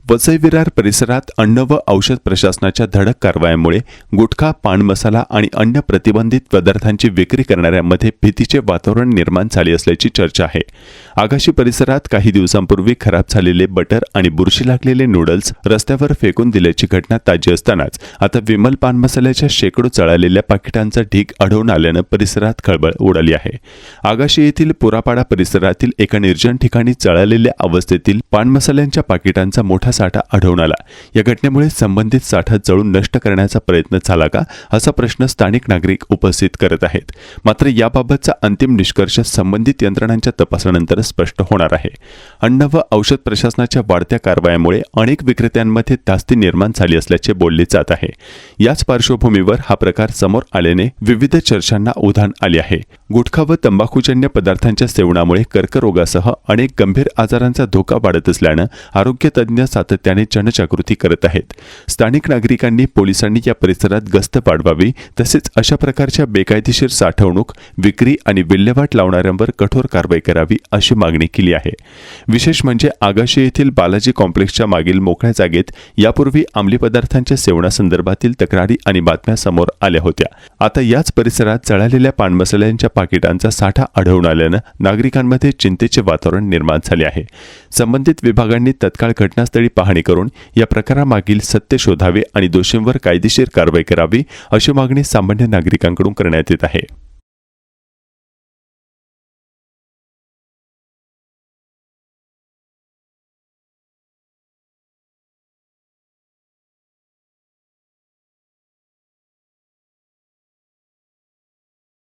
वसई विरार परिसरात अन्न व औषध प्रशासनाच्या धडक कारवायांमुळे गुटखा, पान मसाला आणि अन्य प्रतिबंधित पदार्थांची विक्री करणाऱ्यांमध्ये भीतीचे वातावरण निर्माण झाले असल्याची चर्चा आहे। आगाशी परिसरात काही दिवसांपूर्वी खराब झालेले बटर आणि बुरशी लागलेले नूडल्स रस्त्यावर फेकून दिल्याची घटना ताजी असतानाच आता विमल पान मसाल्याच्या शेकडो जळालेल्या पाकिटांचा ढीग आढळून आल्यानं परिसरात खळबळ उडाली आहे। आगाशी येथील पुरापाडा परिसरातील एका निर्जन ठिकाणी जळालेल्या अवस्थेतील पान मसाल्यांच्या पाकिटांचा मोठा साठा आढळून आला। या घटनेमुळे संबंधित साठा जळून नष्ट करण्याचा प्रयत्न झाला का असा प्रश्न स्थानिक नागरिक उपस्थित करत आहेत। मात्र याबाबतचा अंतिम निष्कर्ष संबंधित यंत्रणांच्या तपासानंतर स्पष्ट होणार आहे। अन्न व औषध प्रशासनाच्या वाढत्या कारवायांमुळे अनेक विक्रेत्यांमध्ये धास्ती निर्माण झाली असल्याचे बोलले जात आहे। याच पार्श्वभूमीवर हा प्रकार समोर आल्याने विविध चर्चांना उधाण आले आहे। गुटखा व तंबाखूजन्य पदार्थांच्या सेवनामुळे कर्करोगासह अनेक गंभीर आजारांचा धोका वाढत असल्याने आरोग्य तज्ञ सातत्याने जनजागृती करत आहेत। स्थानिक नागरिकांनी पोलिसांनी या परिसरात गस्त वाढवावी, तसेच अशा प्रकारच्या बेकायदेशीर साठवणूक, विक्री आणि विल्हेवाट लावणाऱ्यांवर कठोर कारवाई करावी अशी मागणी केली आहे। विशेष म्हणजे आगाशी येथील बालाजी कॉम्प्लेक्सच्या मागील मोकळ्या जागेत यापूर्वी अंमली पदार्थांच्या सेवनासंदर्भातील तक्रारी आणि बातम्या समोर आल्या होत्या। आता याच परिसरात जळालेल्या पान मसाल्यांच्या पाकिटांचा साठा आढळून आल्याने नागरिकांमध्ये चिंतेचे वातावरण निर्माण झाले आहे। संबंधित विभागांनी तत्काळ घटनास्थळी पाहणी करून या प्रकारामागील सत्य शोधावे आणि दोषींवर कायदेशीर कारवाई करावी अशी मागणी सामान्य नागरिकांकडून करण्यात येत आहे।